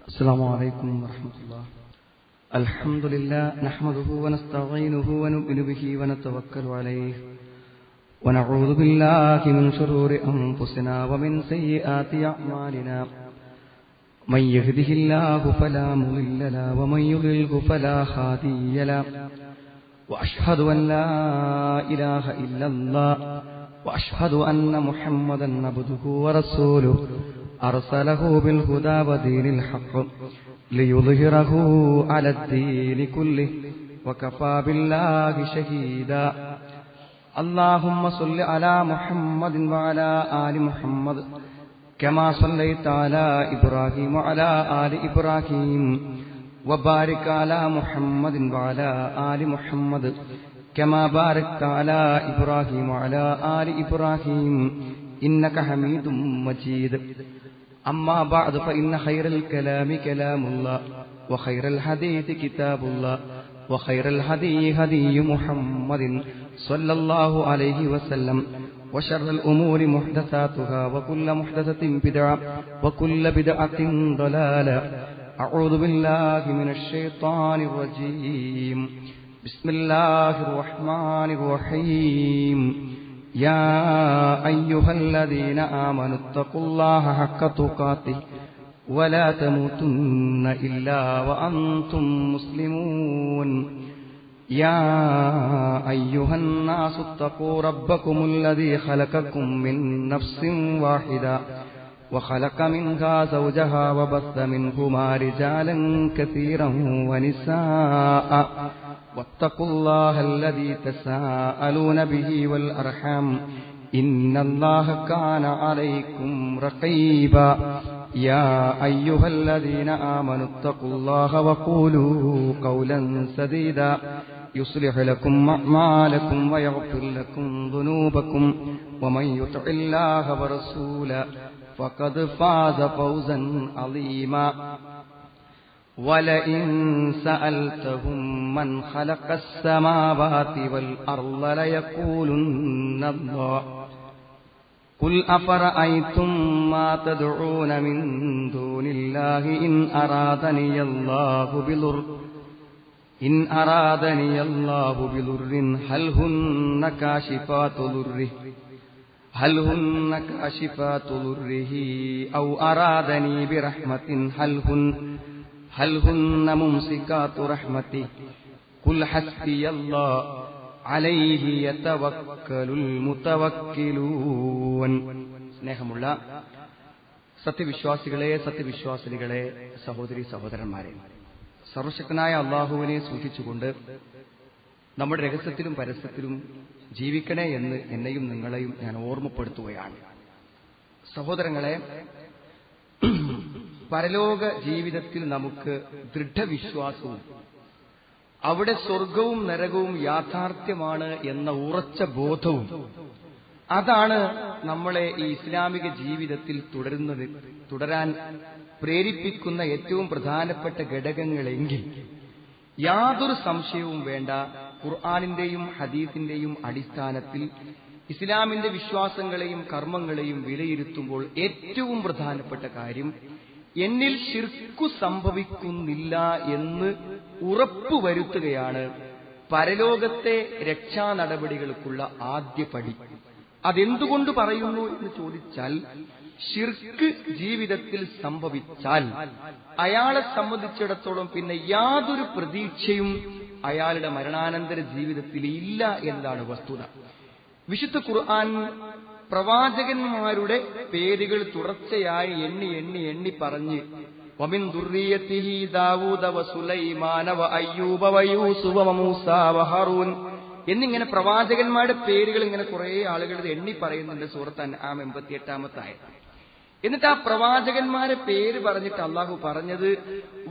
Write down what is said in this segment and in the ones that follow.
السلام عليكم ورحمة الله. الحمد لله نحمده ونستعينه ونؤمن به ونتوكل عليه ونعوذ بالله من شرور أنفسنا ومن سيئات أعمالنا. من يهده الله فلا مضل له ومن يضلل فلا هادي له. وأشهد أن لا إله إلا الله وأشهد أن محمدا عبده ورسوله أرسله بالهدى ودين الحق ليظهره على الدين كله وكفى بالله شهيدا. اللهم صل على محمد وعلى آل محمد كما صليت على إبراهيم وعلى آل إبراهيم وبارك على محمد وعلى آل محمد كما باركت على إبراهيم وعلى آل إبراهيم إنك حميد مجيد. أما بعد فإن خير الكلام كلام الله وخير الحديث كتاب الله وخير الهدي هدي محمد صلى الله عليه وسلم وشر الأمور محدثاتها وكل محدثة بدعة وكل بدعة ضلالة. أعوذ بالله من الشيطان الرجيم. بسم الله الرحمن الرحيم. يا أيها الذين آمنوا اتقوا الله حق تقاته ولا تموتن إلا وأنتم مسلمون. يا أيها الناس اتقوا ربكم الذي خلقكم من نفس واحدة وخلق منها زوجها وبث منهما رجالا كثيرا ونساء واتقوا الله الذي تساءلون به والأرحام إن الله كان عليكم رقيبا. يا أيها الذين آمنوا اتقوا الله وقولوا قولا سديدا يصلح لكم أعمالكم ويغفر لكم ذنوبكم ومن يطع الله ورسوله فقد فاز فوزا عظيما. ولئن سألتهم من خلق السماوات والأرض ليقولن الله. قل أفرأيتم ما تدعون من دون الله إن أرادني الله بضر هل هن كاشفات ضره أو أرادني برحمة هل هن ممسكات رحمته. قل حسبي الله عليه يتوكل المتوكلون. സ്നേഹമുള്ള സത്യവിശ്വാസികളെ, സത്യവിശ്വാസിനികളെ, സഹോദരി സഹോദരന്മാരെ, സർവശക്തനായ അള്ളാഹുവിനെ സൂക്ഷിച്ചുകൊണ്ട് നമ്മുടെ രഹസ്യത്തിലും പരസ്യത്തിലും ജീവിക്കണേ എന്ന് എന്നെയും നിങ്ങളെയും ഞാൻ ഓർമ്മപ്പെടുത്തുകയാണ്. സഹോദരങ്ങളെ, പരലോക ജീവിതത്തിൽ നമുക്ക് ദൃഢവിശ്വാസവും അവിടെ സ്വർഗവും നരകവും യാഥാർത്ഥ്യമാണ് എന്ന ഉറച്ച ബോധവും അതാണ് നമ്മളെ ഈ ഇസ്ലാമിക ജീവിതത്തിൽ തുടരാൻ പ്രേരിപ്പിക്കുന്ന ഏറ്റവും പ്രധാനപ്പെട്ട ഘടകങ്ങളെങ്കിൽ യാതൊരു സംശയവും വേണ്ട, ഖുർആനിന്റെയും ഹദീസിന്റെയും അടിസ്ഥാനത്തിൽ ഇസ്ലാമിന്റെ വിശ്വാസങ്ങളെയും കർമ്മങ്ങളെയും വിലയിരുത്തുമ്പോൾ ഏറ്റവും പ്രധാനപ്പെട്ട കാര്യം എന്നിൽ ശിർക്ക് സംഭവിക്കുന്നില്ല എന്ന് ഉറപ്പുവരുത്തുകയാണ് പരലോകത്തെ രക്ഷാ നടപടികൾക്കുള്ള ആദ്യ പടി. അതെന്തുകൊണ്ട് പറയുന്നു എന്ന് ചോദിച്ചാൽ, ശിർക്ക് ജീവിതത്തിൽ സംഭവിച്ചാൽ അയാളെ സംബന്ധിച്ചിടത്തോളം പിന്നെ യാതൊരു പ്രതീക്ഷയും അയാളുടെ മരണാനന്തര ജീവിതത്തിൽ ഇല്ല എന്നതാണ് വസ്തുത. വിശുദ്ധ ഖുർആൻ പ്രവാചകന്മാരുടെ പേരുകൾ തുടർച്ചയായി എണ്ണി പറഞ്ഞ് വമിൻ ദുർരിയതിഹി ദാവൂദ വസുലൈമാന വഅയ്യൂബ വയൂസുഫ വമൂസാ വഹാറൂൻ എന്നിങ്ങനെ പ്രവാചകന്മാരുടെ പേരുകൾ ഇങ്ങനെ കുറെ ആളുകൾ എണ്ണി പറയുന്നുണ്ട് സൂറത്ത് അൻആം 88-ാമത്തെ ആയത്ത്. എന്നിട്ട് ആ പ്രവാചകന്മാരെ പേര് പറഞ്ഞിട്ട് അള്ളാഹു പറഞ്ഞത്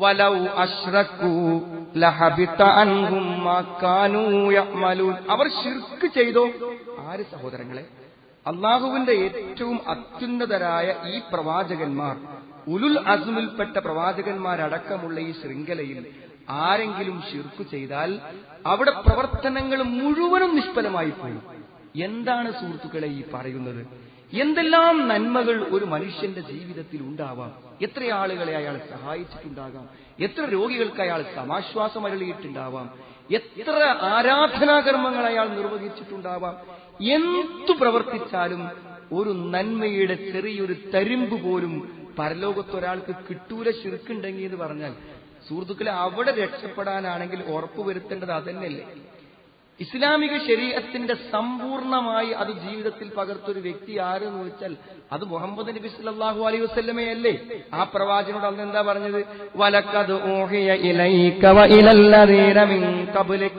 വലൗ അശ്റകൂ ലഹബിത അൻഹും മാ കാനൂ യഅമലൂൻ. അവർ ശിർക്ക് ചെയ്തോ? ആര് സഹോദരങ്ങളെ? അള്ളാഹുവിന്റെ ഏറ്റവും അത്യുന്നതരായ ഈ പ്രവാചകന്മാർ, ഉലുൽ അസ്മിൽപ്പെട്ട പ്രവാചകന്മാരടക്കമുള്ള ഈ ശൃംഖലയിൽ ആരെങ്കിലും ശിർക്ക് ചെയ്താൽ അവിടെ പ്രവർത്തനങ്ങൾ മുഴുവനും നിഷ്ഫലമായി പോയി. എന്താണ് സുഹൃത്തുക്കളെ ഈ പറയുന്നത്? എന്തെല്ലാം നന്മകൾ ഒരു മനുഷ്യന്റെ ജീവിതത്തിൽ ഉണ്ടാവാം. എത്ര ആളുകളെ അയാൾ സഹായിച്ചിട്ടുണ്ടാകാം, എത്ര രോഗികൾക്ക് അയാൾ സമാശ്വാസം അരുളിയിട്ടുണ്ടാവാം, എത്ര ആരാധനാകർമ്മങ്ങൾ അയാൾ നിർവഹിച്ചിട്ടുണ്ടാവാം. എന്തു പ്രവർത്തിച്ചാലും ഒരു നന്മയുടെ ചെറിയൊരു തരിമ്പ് പോലും പരലോകത്തൊരാൾക്ക് കിട്ടൂല ശിർക്കുണ്ടെങ്കിൽ എന്ന് പറഞ്ഞാൽ, സുഹൃത്തുക്കളെ, അവിടെ രക്ഷപ്പെടാനാണെങ്കിൽ ഉറപ്പുവരുത്തേണ്ടത് അതന്നെയല്ലേ? ഇസ്ലാമിക ശരീഅത്തിന്റെ സമ്പൂർണമായി അത് ജീവിതത്തിൽ പകർത്തൊരു വ്യക്തി ആരെന്ന് വെച്ചാൽ അത് മുഹമ്മദ് നബി സല്ലല്ലാഹു അലൈഹി വസല്ലമയല്ലേ? ആ പ്രവാചകനോട് അന്ന് എന്താ പറഞ്ഞത്? വലഖദ് ഊഹിയ ഇലൈക വഇലല്ലദീന മിൻ ഖബ്ലിക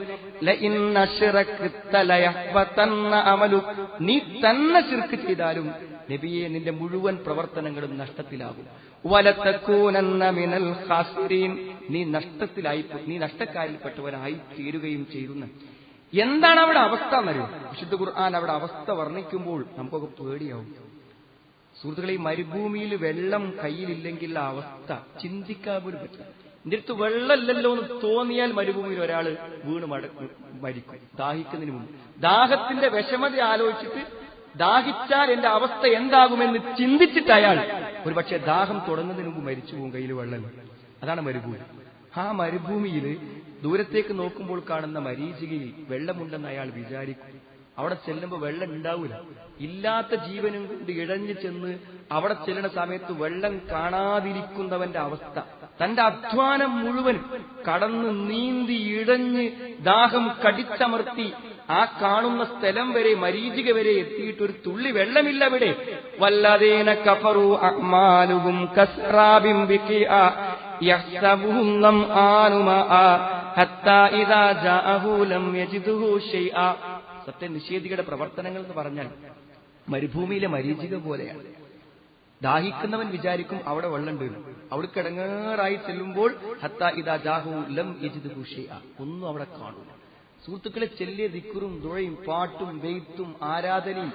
ലഇൻ അശ്റക്ത ലയഹ്ബതന്ന അമലു. നീ തന്നെ ശിർക്ക് ചെയ്താലും നബിയെ, നിന്റെ മുഴുവൻ പ്രവർത്തനങ്ങളും നഷ്ടത്തിലാകും. വലതകൂനന്ന മിനൽ ഖാസിരീൻ. നീ നഷ്ടക്കാരിൽപ്പെട്ടവനായി തീരുകയും ചെയ്യുന്നു. എന്താണ് അവിടെ അവസ്ഥ എന്നറിയോ? വിശുദ്ധ ഖുർആൻ അവിടെ അവസ്ഥ വർണ്ണിക്കുമ്പോൾ നമുക്കൊക്കെ പേടിയാവും. സുഹൃത്തുക്കളെ, ഈ മരുഭൂമിയിൽ വെള്ളം കയ്യിലില്ലെങ്കിൽ ആ അവസ്ഥ ചിന്തിക്കാൻ പോലും പറ്റില്ല. എന്റെ അടുത്ത് വെള്ളമില്ലല്ലോ എന്ന് തോന്നിയാൽ മരുഭൂമിയിൽ ഒരാൾ വീണ് മരിക്കും ദാഹിക്കുന്നതിന് മുമ്പ്. ദാഹത്തിന്റെ വിഷമത ആലോചിച്ചിട്ട് ദാഹിച്ചാൽ എന്റെ അവസ്ഥ എന്താകുമെന്ന് ചിന്തിച്ചിട്ട് അയാൾ ഒരുപക്ഷെ ദാഹം തുടങ്ങുന്നതിന് മുമ്പ് മരിച്ചു പോകും. കയ്യിൽ വെള്ളം. അതാണ് മരുഭൂമി. ആ മരുഭൂമിയിൽ ദൂരത്തേക്ക് നോക്കുമ്പോൾ കാണുന്ന മരീചികയിൽ വെള്ളമുണ്ടെന്ന് അയാൾ വിചാരിക്കും. അവിടെ ചെല്ലുമ്പോൾ വെള്ളം ഉണ്ടാവില്ല. ഇല്ലാത്ത ജീവനും കൊണ്ട് ഇഴഞ്ഞു ചെന്ന് അവിടെ ചെല്ലുന്ന സമയത്ത് വെള്ളം കാണാതിരിക്കുന്നവന്റെ അവസ്ഥ, തന്റെ അധ്വാനം മുഴുവൻ കടന്ന് നീന്തി ഇഴഞ്ഞ് ദാഹം കടിച്ചമർത്തി ആ കാണുന്ന സ്ഥലം വരെ, മരീചിക വരെ എത്തിയിട്ട് ഒരു തുള്ളി വെള്ളമില്ല അവിടെ. വല്ലദീന കഫറു അഅ്മാലുഹും കസ്റാബിൻ ബിഖിആ യഹ്സബുഹു ളംആനു മാആ ഹത്താ ഇദാ ജാഅഹു ലം യജിദുഹു ശൈആ. സത്യനിഷേധികളുടെ പ്രവർത്തനങ്ങൾ എന്ന് പറഞ്ഞാൽ മരുഭൂമിയിലെ മരീചിക പോലെയാണ്. ദാഹിക്കുന്നവൻ വിചാരിക്കും അവിടെ വെള്ളമുണ്ട്. അവിടെ കിടങ്ങേറായി ചെല്ലുമ്പോൾ ഹത്താ ഇദാ ജാഅഹു ലം യജിദുഹു ശൈആ, ഒന്നും അവിടെ കാണൂല. സുഹൃത്തുക്കളെ, ചെല്ലിയ ദിക്റും ദുആയും പാട്ടും വെയ്ത്തും ആരാധനയും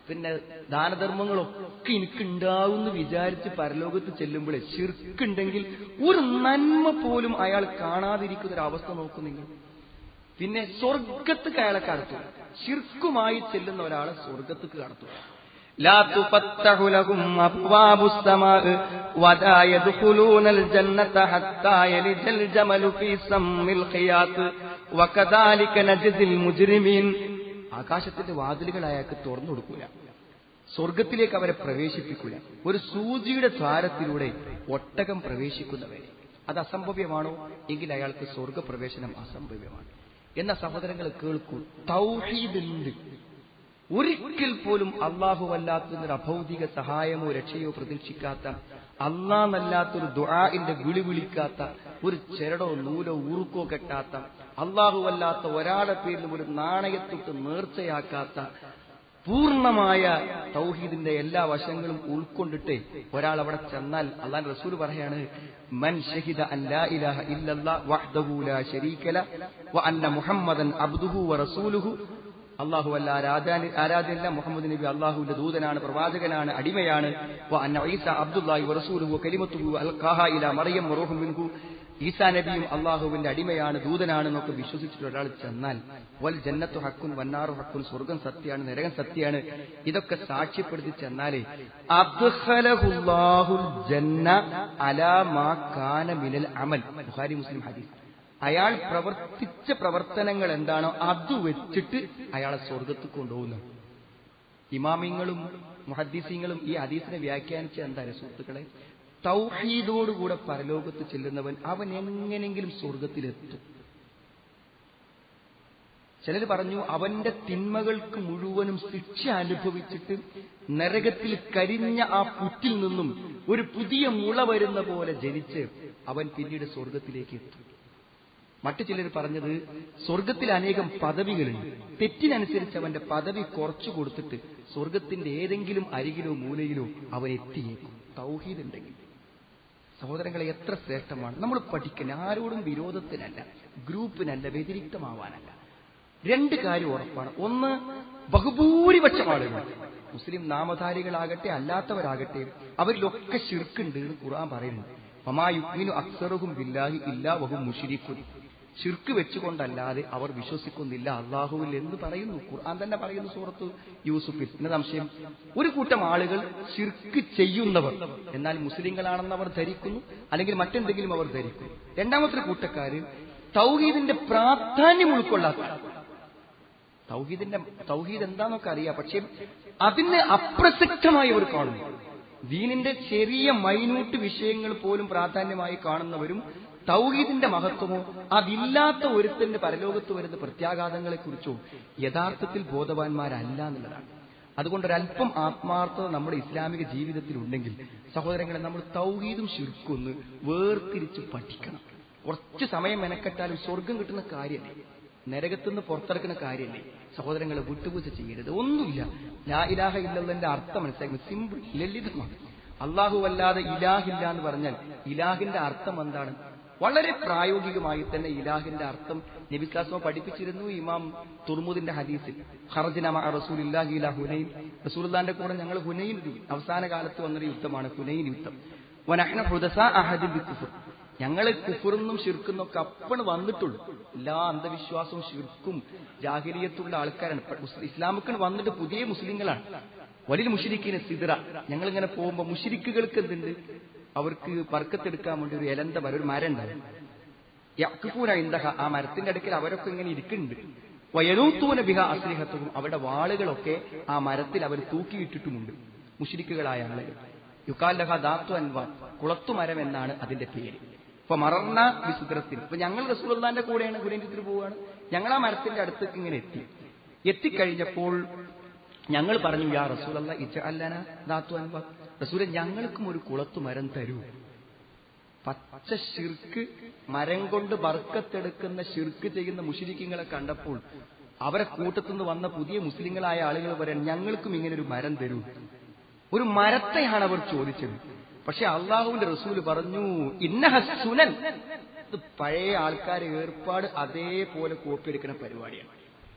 പിന്നെ ദാനധർമ്മങ്ങളൊക്കെ എനിക്കുണ്ടാവുമെന്ന് വിചാരിച്ച് പരലോകത്ത് ചെല്ലുമ്പോഴേ ശിർക്കുണ്ടെങ്കിൽ ഒരു നന്മ പോലും അയാൾ കാണാതിരിക്കുന്ന ഒരു അവസ്ഥ നോക്കും നിങ്ങൾ. പിന്നെ സ്വർഗത്തേക്ക് അയാളെ കടത്തും. ശിർക്കുമായി ചെല്ലുന്ന ഒരാളെ സ്വർഗത്തേക്ക് കടത്തും. ലാ തുഫത്തഹു ലഹും അബ്വാബുസ് സമാഅ വലാ യദ്ഖുലൂനൽ ജന്നത ഹത്താ യലിജൽ ജമലു ഫീ സമ്മിൽ ഖിയാത്ത് വകദാലിക നജ്സിൽ മുജ്രിമീൻ. ആകാശത്തിന്റെ വാതിലുകൾ അയാൾക്ക് തുറന്നു കൊടുക്കൂല, സ്വർഗത്തിലേക്ക് അവരെ പ്രവേശിപ്പിക്കൂല. ഒരു സൂചിയുടെ ദ്വാരത്തിലൂടെ ഒട്ടകം പ്രവേശിക്കുന്നവരെ. അത് അസംഭവ്യമാണോ? എങ്കിൽ അയാൾക്ക് സ്വർഗപ്രവേശനം അസംഭവ്യമാണ്. എന്ന സഹോദരങ്ങൾ കേൾക്കൂ, തൗഹീദുണ്ട്. ഒരിക്കൽ പോലും അല്ലാഹുവല്ലാത്തൊരു അഭൗതിക സഹായമോ രക്ഷയോ പ്രതീക്ഷിക്കാത്ത, അല്ലാന്നല്ലാത്തൊരു ദുആഇന്റെ വിളി വിളിക്കാത്ത, ഒരു ചെരടോ നൂലോ ഉറുക്കോ കെട്ടാത്ത, അല്ലാഹുവല്ലാത്ത ഒരാളുടെ പേരിലും ഒരു നാണയത്തൊട്ട് നേർച്ചയാക്കാത്ത, പൂർണ്ണമായ തൗഹീദിന്റെ എല്ലാ വശങ്ങളും ഉൾക്കൊണ്ടിട്ട് ഒരാൾ അവിടെ ചെന്നാൽ അല്ലാഹുവിന്റെ റസൂൽ പറയാണ്, മൻ ഷഹിദ അൻ ലാ ഇലാഹ ഇല്ലല്ലാഹ് വഹ്ദഹു ലാ ശരീക ലഹു വ അന്ന മുഹമ്മദൻ അബ്ദുഹു വ റസൂലുഹു. അല്ലാഹു അല്ല ആരാധ്യല്ല, മുഹമ്മദ് നബി അല്ലാഹുവിന്റെ ദൂതനാണ്, പ്രവാചകനാണ്, അടിമയാണ്. വ അന്ന ഈസ അബ്ദുല്ലാഹി വ റസൂലുഹു കലിമത്തുഹു അൽഖാഹാ ഇലാ മറിയം വറൂഹും മിൻഹു. ഈസാ നബിയും അള്ളാഹുവിന്റെ അടിമയാണ്, ദൂതനാണെന്നൊക്കെ വിശ്വസിച്ചിട്ട് ഒരാൾ ചെന്നാൽ വൽ ജന്നത്തു ഹക്കുൻ വന്നാറു ഹക്കുൻ, സ്വർഗം സത്യമാണ്, നരകം സത്യമാണ്, ഇതൊക്കെ സാക്ഷ്യപ്പെടുത്തി ചെന്നാലേ അദ്ഖലഹുല്ലാഹുൽ ജന്ന അലാ മാ കാന മിനൽ അമൽ. ബുഖാരി മുസ്ലിം ഹദീസ്. അയാൾ പ്രവർത്തിച്ച പ്രവർത്തനങ്ങൾ എന്താണോ അത് വെച്ചിട്ട് അയാളെ സ്വർഗത്തിൽ കൊണ്ടുപോകുന്നു. ഇമാമിങ്ങളും മുഹദ്ദിസീങ്ങളും ഈ ഹദീസിനെ വ്യാഖ്യാനിച്ച എന്താണ് സുഹൃത്തുക്കളെ? തൗഹീദോടുകൂടെ പരലോകത്ത് ചെല്ലുന്നവൻ അവൻ എങ്ങനെങ്കിലും സ്വർഗത്തിലെത്തും. ചിലർ പറഞ്ഞു അവന്റെ തിന്മകൾക്ക് മുഴുവനും ശിക്ഷ അനുഭവിച്ചിട്ട് നരകത്തിൽ കരിഞ്ഞ ആ പുറ്റിൽ നിന്നും ഒരു പുതിയ മുള വരുന്ന പോലെ ജനിച്ച് അവൻ പിന്നീട് സ്വർഗത്തിലേക്ക് എത്തും. മറ്റു ചിലർ പറഞ്ഞത് സ്വർഗത്തിൽ അനേകം പദവികളുണ്ട്, തെറ്റിനനുസരിച്ച് അവന്റെ പദവി കുറച്ചു കൊടുത്തിട്ട് സ്വർഗത്തിന്റെ ഏതെങ്കിലും അരികിലോ മൂലയിലോ അവൻ എത്തിയേക്കും തൗഹീദ് ഉണ്ടെങ്കിൽ. സഹോദരങ്ങളെ, എത്ര ശ്രേഷ്ഠമാണ് നമ്മൾ പഠിക്കുന്നത്. ആരോടും വിരോധത്തിനല്ല, ഗ്രൂപ്പിനല്ല, വ്യതിരിക്തമാവാനല്ല. രണ്ട് കാര്യം ഉറപ്പാണ്. ഒന്ന്, ബഹുഭൂരിപക്ഷം ആളുകൾ മുസ്ലിം നാമധാരികളാകട്ടെ അല്ലാത്തവരാകട്ടെ അവരിലൊക്കെ ശിർക്കുണ്ട് എന്ന് ഖുർആൻ പറയുന്നുണ്ട്. വമാ യുഅ്മിനു അക്സറുഹും ബില്ലാഹി ഇല്ലാ വഹും മുശ്രികൂൻ. ശിർക്ക് വെച്ചുകൊണ്ടല്ലാതെ അവർ വിശ്വസിക്കുന്നില്ല അള്ളാഹുവിൽ എന്ന് പറയുന്നു. ഖുർആൻ തന്നെ പറയുന്നു സൂറത്ത് യൂസുഫിൽ. എന്ന സംശയം, ഒരു കൂട്ടം ആളുകൾ ശിർക്ക് ചെയ്യുന്നവർ എന്നാൽ മുസ്ലിങ്ങളാണെന്ന് അവർ ധരിക്കുന്നു, അല്ലെങ്കിൽ മറ്റെന്തെങ്കിലും അവർ ധരിക്കുന്നു. രണ്ടാമത്തെ കൂട്ടക്കാര് തൗഹീദിന്റെ പ്രാധാന്യം ഉൾക്കൊള്ളാത്ത, തൗഹീദ് എന്താന്നൊക്കെ അറിയാം, പക്ഷെ അതിന് അപ്രസക്തമായി അവർ കാണുന്നു. ദീനിന്റെ ചെറിയ മൈന്യൂട്ട് വിഷയങ്ങൾ പോലും പ്രാധാന്യമായി കാണുന്നവരും തൗഹീദിന്റെ മഹത്വമോ അതില്ലാത്ത ഒരുത്തന്റെ പരലോകത്ത് വരുന്ന പ്രത്യാഘാതങ്ങളെക്കുറിച്ചോ യഥാർത്ഥത്തിൽ ബോധവാന്മാരല്ല എന്നുള്ളതാണ്. അതുകൊണ്ടൊരല്പം ആത്മാർത്ഥത നമ്മുടെ ഇസ്ലാമിക ജീവിതത്തിൽ ഉണ്ടെങ്കിൽ സഹോദരങ്ങളെ, നമ്മൾ തൗഹീദും ശിർക്കും ഒന്ന് വേർതിരിച്ച് പഠിക്കണം. കുറച്ച് സമയം മെനക്കെട്ടാലും സ്വർഗം കിട്ടുന്ന കാര്യമല്ലേ, നരകത്തുനിന്ന് പുറത്തിറക്കുന്ന കാര്യമല്ലേ. സഹോദരങ്ങളെ, വിട്ടുപൂജ ചെയ്യരുത്. ഒന്നുമില്ല. ലാ ഇലാഹ ഇല്ലല്ലാഹ്ന്റെ അർത്ഥം മനസ്സിലാക്കുന്നത് സിമ്പിൾ, ലളിതമാണ്. അല്ലാഹു അല്ലാതെ ഇലാഹില്ല എന്ന് പറഞ്ഞാൽ ഇലാഹിന്റെ അർത്ഥം എന്താണ്? വളരെ പ്രായോഗികമായി തന്നെ ഇലാഹിന്റെ അർത്ഥം നബി സ്വല്ലല്ലാഹു പഠിപ്പിച്ചിരുന്നു. ഇമാം തുർമുദിന്റെ ഹദീസിൽ, ഖറജ്നാ മഅ റസൂലില്ലാഹി ഇലാ ഹുനൈൻ, റസൂലുള്ളാഹിന്റെ കൂടെ ഞങ്ങൾ ഹുനൈൻ, അവസാന കാലത്ത് വന്നൊരു യുദ്ധമാണ് ഹുനൈൻ യുദ്ധം. വനഹ്നു ഹുദസാ അഹദിൻ ബികുഫർ, ഞങ്ങൾ കുഫറിനും ശിർക്കുന്നൊക്കെ അപ്പണ് വന്നിട്ടുള്ളൂ. എല്ലാ അന്ധവിശ്വാസവും ശിർക്കും ജാഹിലിയത്തുള്ള ആൾക്കാരാണ്. ഇസ്ലാമിക്ക് വന്നിട്ട് പുതിയ മുസ്ലിങ്ങളാണ്. വലിയ മുശ്രിക്കീന സിദ്റ, ഞങ്ങളിങ്ങനെ പോകുമ്പോൾ മുശ്രിക്കുകൾക്ക് എന്തുണ്ട്? അവർക്ക് ബർക്കത്തെടുക്കാൻ വേണ്ടി ഒരു എലന്ത മരം, ഒരു മരം ഉണ്ടാവും. യഖ്ഫൂന ഇൻദഹ, ആ മരത്തിന്റെ അടുക്കൽ അവരൊക്കെ ഇങ്ങനെ ഇരിക്കുന്നുണ്ട്. വയനൂത്തൂന ബിഹ അസ്ലിഹത്തുഹും, അവരുടെ വാളുകളൊക്കെ ആ മരത്തിൽ അവർ തൂക്കിയിട്ടിട്ടുമുണ്ട്. മുശ്രിക്കുകളായ ആളുകൾ. യുഖാൽ ലഹ ദാത്തു അൻവാർ, കുളത്തുമരം എന്നാണ് അതിന്റെ പേര്. ഇപ്പൊ മറർന വിസുദ്രത്തിൽ, ഇപ്പൊ ഞങ്ങൾ റസൂലുള്ളാഹിന്റെ കൂടെയാണ് ഹുനൈനിൽ പോവുകയാണ്. ഞങ്ങൾ ആ മരത്തിന്റെ അടുത്തേക്ക് ഇങ്ങനെ എത്തിക്കഴിഞ്ഞപ്പോൾ ഞങ്ങൾ പറഞ്ഞു, യാ റസൂലല്ലാഹ് ഇജ്അൽ ലനാ ദാത്തു അൻവാർ, റസൂലെ ഞങ്ങൾക്കും ഒരു കുളത്തുമരം തരൂ. പച്ച ശിർക്ക്, മരം കൊണ്ട് ബർക്കത്തെടുക്കുന്ന ശിർക്ക് ചെയ്യുന്ന മുശ്രിക്കുകളെ കണ്ടപ്പോൾ അവരെ കൂട്ടത്തുനിന്ന് വന്ന പുതിയ മുസ്ലിങ്ങളായ ആളുകൾ പറയാൻ, ഞങ്ങൾക്കും ഇങ്ങനെ ഒരു മരം തരൂ. ഒരു മരത്തെയാണ് അവർ ചോദിച്ചത്. പക്ഷെ അള്ളാഹുവിന്റെ റസൂല് പറഞ്ഞു, ഇന്നഹ സുനൻ, ഇത് പഴയ ആൾക്കാരെ ഏർപ്പാട് അതേപോലെ കോപ്പിയെടുക്കുന്ന പരിപാടിയാണ്.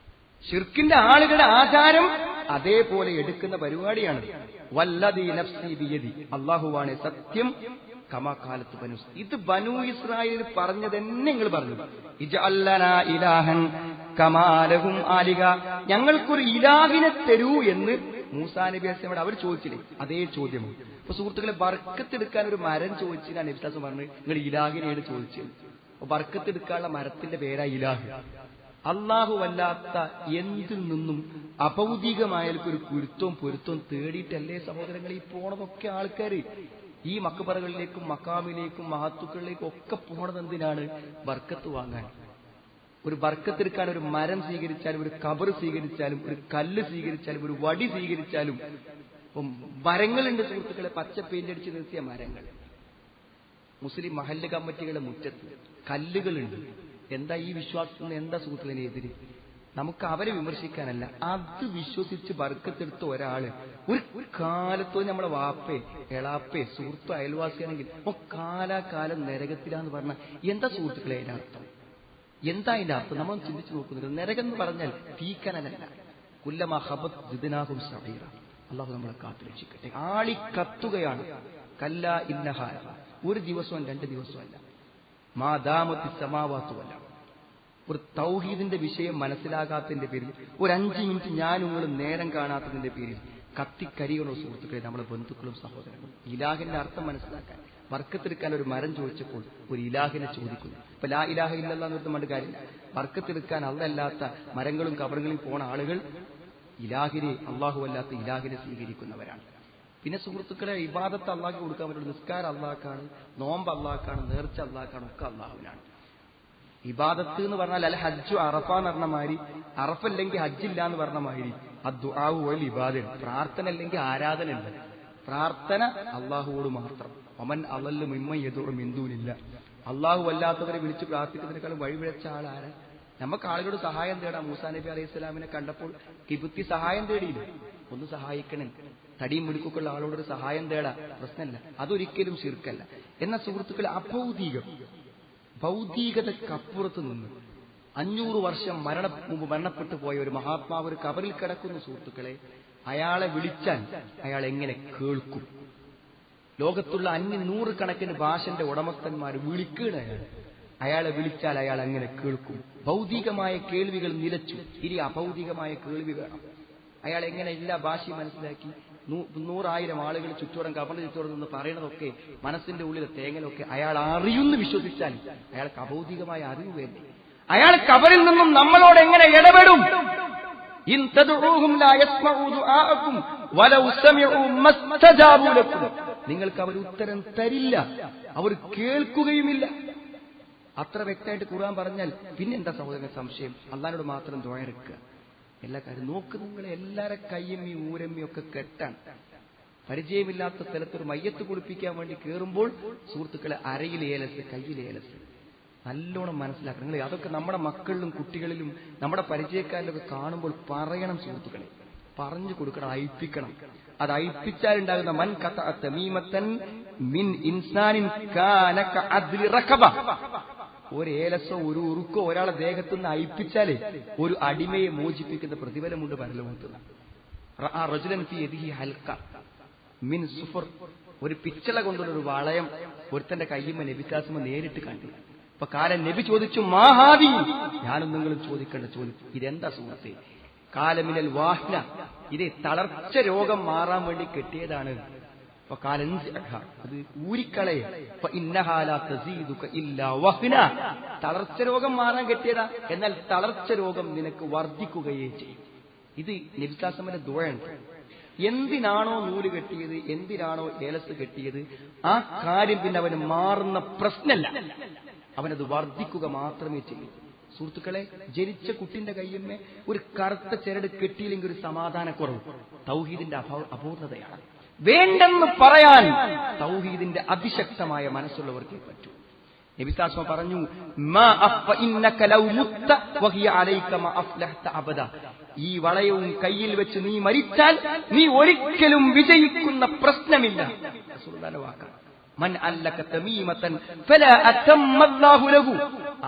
ശിർക്കിന്റെ ആളുകളുടെ ആചാരം അതേപോലെ എടുക്കുന്ന പരിപാടിയാണ്. വല്ലദീ നഫ്സി ബിയദി, അള്ളാഹുവാണ് സത്യം, കമാകാലത്ത് ബനു, ഇത് ബനു ഇസ്രായേൽ പറഞ്ഞത് തന്നെ നിങ്ങൾ പറഞ്ഞു. ഇജ്അൽ ലനാ ഇലാഹൻ കമാലഹും ആലിഹ, ഞങ്ങൾക്കൊരു ഇലാഹിനെ തരൂ എന്ന് മൂസാ നബി അലൈഹിസ്സലാം അവർ ചോദിച്ചില്ലേ, അതേ ചോദ്യമാണ്. അപ്പൊ സുഹൃത്തുക്കളെ, ബർക്കത്തെടുക്കാൻ ഒരു മരം ചോദിച്ചാൽ നബി സല്ലല്ലാഹു പറഞ്ഞു, നിങ്ങൾ ഇലാഹിനെയാണ് ചോദിച്ചത്. അപ്പൊ ബർക്കത്തെടുക്കാനുള്ള മരത്തിന്റെ പേരാ ഇലാഹ്. അല്ലാഹുവല്ലാത്ത എന്തിൽ നിന്നും അഭൗതികമായാൽക്കൊരു കുരുത്തവും പൊരുത്തവും തേടിയിട്ടല്ലേ സഹോദരങ്ങൾ ഈ പോണതൊക്കെ ആൾക്കാര്. ഈ മക്ബറകളിലേക്കും മക്കാമിലേക്കും മഹത്തുക്കളിലേക്കും ഒക്കെ പോണത് എന്തിനാണ്? ബർക്കത്ത് വാങ്ങാൻ. ഒരു ബർക്കത്തെടുക്കാൻ ഒരു മരം സ്വീകരിച്ചാലും, ഒരു കബർ സ്വീകരിച്ചാലും, ഒരു കല്ല് സ്വീകരിച്ചാലും, ഒരു വടി സ്വീകരിച്ചാലും, മരങ്ങളുണ്ട് സുഹൃത്തുക്കളെ, പച്ച പെയിന്റ് അടിച്ച് നിർത്തിയ മരങ്ങൾ. മുസ്ലിം മഹല്ല് കമ്മിറ്റികളുടെ മുറ്റത്ത് കല്ലുകളുണ്ട്. എന്താ ഈ വിശ്വാസത്തിന് എന്താ സുഹൃത്തുക്കളിനെതിരെ? നമുക്ക് അവരെ വിമർശിക്കാനല്ല, അത് വിശ്വസിച്ച് ബർക്കത്തെടുത്ത ഒരാള് ഒരു കാലത്തോ നമ്മുടെ വാപ്പേ എളാപ്പേ സുഹൃത്തോ അയൽവാസിയാണെങ്കിൽ കാലാകാലം നരകത്തിലാന്ന് പറഞ്ഞാൽ എന്താ സുഹൃത്തുക്കളെ അതിന്റെ അർത്ഥം? എന്താ അതിന്റെ അർത്ഥം? നമ്മൾ ചിന്തിച്ചു നോക്കുന്നില്ല. നരകം എന്ന് പറഞ്ഞാൽ തീക്കനലല്ല. കുല്ലമാ ഹബത് ജിദ്നാഹും സഈറ. അള്ളാഹു നമ്മളെ കാത്തുരക്ഷിക്കട്ടെ. ആളി കത്തുകയാണ്. കല്ല ഇന്നഹാ, ഒരു ദിവസവും 2 ദിവസവും അല്ല. മാദാമത്തി സമാവാത്തുമല്ല. ഒരു തൗഹീദിന്റെ വിഷയം മനസ്സിലാകാത്തതിന്റെ പേരിൽ, ഒരു 5 മിനിറ്റ് ഞാൻ നിങ്ങളും നേരം കാണാത്തതിന്റെ പേരിൽ കത്തിക്കരിയണോ സുഹൃത്തുക്കളെ നമ്മളെ ബന്ധുക്കളും സഹോദരങ്ങളും? ഇലാഹിന്റെ അർത്ഥം മനസ്സിലാക്കാൻ ബർക്കത്തെടുക്കാൻ ഒരു മരം ചോദിച്ചപ്പോൾ ഒരു ഇലാഹിനെ ചോദിക്കുന്നു. ഇപ്പൊ ലാ ഇലാഹ ഇല്ലല്ലാഹ് എന്ന് പറഞ്ഞ കാര്യമില്ല. ബർക്കത്തെടുക്കാൻ അല്ലാത്ത മരങ്ങളും കബറുകളിൽ പോണ ആളുകൾ ഇലാഹിനെ, അള്ളാഹു അല്ലാത്ത ഇലാഹിനെ സ്വീകരിക്കുന്നവരാണ്. പിന്നെ സുഹൃത്തുക്കളെ, ഇബാദത്ത് അള്ളാഹ് കൊടുക്കാൻ പറ്റുള്ളൂ. നിസ്കാരം അള്ളാഹ്ക്കാണ്, നോമ്പ് അള്ളാഹ്ക്കാണ്, നേർച്ച അള്ളാഹ്ക്കാണ്, ഒക്കെ അള്ളാഹുവിനാണ്. ഇബാദത്ത് എന്ന് പറഞ്ഞാൽ അല്ല ഹജ്ജു അറഫ എന്ന് പറഞ്ഞ മാതിരി, അറഫല്ലെങ്കിൽ ഹജ്ജില്ല എന്ന് പറഞ്ഞ മാതിരി അദ്ദുആഉ വൽ ഇബാദ, പ്രാർത്ഥന അല്ലെങ്കിൽ ആരാധന ഉണ്ട്. പ്രാർത്ഥന അള്ളാഹുവോട് മാത്രം. ഒമൻ അളല്ലു മിമ്മൻ യദഉ മിൻ ദൂനില്ലാഹ്, അള്ളാഹു അല്ലാത്തവരെ വിളിച്ച് പ്രാർത്ഥിക്കുന്നതിനേക്കാളും വഴിപിഴച്ച ആളാരാ? നമുക്ക് ആളുകളോട് സഹായം തേടാം. മൂസാ നബി അലൈഹി സ്വലാമിനെ കണ്ടപ്പോൾ കിബുത്തി സഹായം തേടിയില്ല. ഒന്ന് സഹായിക്കണേ, തടിയും മുടുക്കൊക്കെയുള്ള ആളോടൊരു സഹായം തേടാ, പ്രശ്നമില്ല. അതൊരിക്കലും ശിർക്കല്ല. എന്ന സുഹൃത്തുക്കളെ, അഭൗതികം, ഭൗതികതക്കപ്പുറത്ത് നിന്ന് 500 വർഷം മുമ്പ് മരണപ്പെട്ടു പോയ ഒരു മഹാത്മാവ് ഒരു കബറിൽ കിടക്കുന്ന സുഹൃത്തുക്കളെ, അയാളെ വിളിച്ചാൽ അയാൾ എങ്ങനെ കേൾക്കും? ലോകത്തുള്ള 100 കണക്കിന് ഭാഷന്റെ ഉടമസ്ഥന്മാർ വിളിക്കുകയാണ് അയാൾ. അയാളെ വിളിച്ചാൽ അയാൾ അങ്ങനെ കേൾക്കും. ഭൗതികമായ കേൾവികൾ നിലച്ചു, ഇനി അഭൗതികമായ കേൾവി വേണം. അയാൾ എങ്ങനെ എല്ലാ ഭാഷയും മനസ്സിലാക്കി 100,000 ആളുകൾ ചുറ്റോളം കബറിന്റെ ചുറ്റോളം നിന്ന് പറയുന്നതൊക്കെ മനസ്സിന്റെ ഉള്ളിലെ തേങ്ങലൊക്കെ അയാൾ അറിയുന്നു വിശ്വസിച്ചാൽ അയാൾക്ക് അഭൗതികമായ അറിവ് വേണ്ടേ? അയാൾ കബറിൽ നിന്നും നമ്മളോട് എങ്ങനെ ഇടപെടും? ഇൻ തദ്ഉഹും ലാ യസ്മഉ ദുആഅകും വലൗ സമിഉ മസ്തജാബു ലക്കും. നിങ്ങൾക്ക് അവർ ഉത്തരം തരില്ല, അവർ കേൾക്കുകയുമില്ല. അത്ര വ്യക്തമായിട്ട് ഖുർആൻ പറഞ്ഞാൽ പിന്നെന്താ സഹോദരൻ സംശയം? അല്ലാഹുവോട് മാത്രം ദുആ ഇറക്കുക. എല്ലാ കാര്യം നോക്ക്. നിങ്ങളെ എല്ലാരെ കയ്യമ്മി ഊരമ്മിയൊക്കെ കെട്ടാൻ പരിചയമില്ലാത്ത സ്ഥലത്തൊരു മയ്യത്ത് കുളിപ്പിക്കാൻ വേണ്ടി കയറുമ്പോൾ സുഹൃത്തുക്കളെ അരയിൽ ഏലസ്, കയ്യിൽ ഏലസ് നല്ലോണം മനസ്സിലാക്കണം. നിങ്ങൾ അതൊക്കെ നമ്മുടെ മക്കളിലും കുട്ടികളിലും നമ്മുടെ പരിചയക്കാരിലൊക്കെ കാണുമ്പോൾ പറയണം സുഹൃത്തുക്കളെ, പറഞ്ഞു കൊടുക്കണം, അയപ്പിക്കണം. അത് അയപ്പിച്ചാലുണ്ടാകുന്ന മൻ ഖതഅ തമീമത്തൻ മിൻ ഇൻസാനിൻ കാന കഅദ്ലി റഖബ. ഒരു ഏലസോ ഒരു ഉറുക്കോ ഒരാളെ ദേഹത്തു നിന്ന് അയപ്പിച്ചാലേ ഒരു അടിമയെ മോചിപ്പിക്കുന്ന പ്രതിഫലമുണ്ട് പരലോകത്ത്. റജുലൻ ഫീ യദിഹി ഹൽക മിൻ സുഫർ. ഒരു പിച്ചള കൊണ്ടുള്ളൊരു വളയം ഒരുത്തന്റെ കയ്യുമ്മ നബിക്കാസുമ്മ നേരിട്ട് കണ്ടു. അപ്പൊ കാലൻ നബി ചോദിച്ചു, മാഹാദി, ഞാനും നിങ്ങളും ചോദിക്കേണ്ട ചോദ്യം ഇതെന്താ സുഹൃത്തെ? കാലമിനൽ വാഹ്ന, ഇത് തളർച്ച രോഗം മാറാൻ വേണ്ടി കെട്ടിയതാണ്. അത് ഊരിക്കളയെ. തളർച്ച രോഗം മാറാൻ കെട്ടിയതാ, എന്നാൽ തളർച്ച രോഗം നിനക്ക് വർദ്ധിക്കുകയേ ചെയ്യും. ഇത് നബി സല്ലല്ലാഹു ദുആണ്. എന്തിനാണോ നൂല് കെട്ടിയത്, എന്തിനാണോ ഏലസ് കെട്ടിയത്, ആ കാര്യം പിന്നെ അവന് മാറുന്ന പ്രശ്നമല്ല, അവനത് വർദ്ധിക്കുക മാത്രമേ ചെയ്യൂ. സുഹൃത്തുക്കളെ, ജനിച്ച കുട്ടിന്റെ കയ്യമ്മേ ഒരു കറുത്ത ചരട് കെട്ടിയില്ലെങ്കിൽ ഒരു സമാധാനക്കുറവ് തൗഹീദിന്റെ അപൂർണതയാണ്. വേണ്ടെന്ന് പറയാൻ തൗഹീദിന്റെ അതിശക്തമായ മനസ്സുള്ളവർക്കേ പറ്റൂ. നബി സല്ലല്ലാഹു പറഞ്ഞു, മാ അഫ ഇന്നക ലൗ മുത്ത വഹിയ അലൈക മാ അഫ്ലഹത അബദ. ഈ വളയവും കയ്യിൽ വെച്ച് നീ മരിച്ചാൽ നീ ഒരിക്കലും വിജയിക്കുന്ന പ്രശ്നമില്ല. റസൂലുള്ളാഹിന്റെ വാക്കാണ്. മൻ അല്ലക തമീമതൻ ഫലാ അതമ്മല്ലാഹു ലഹു.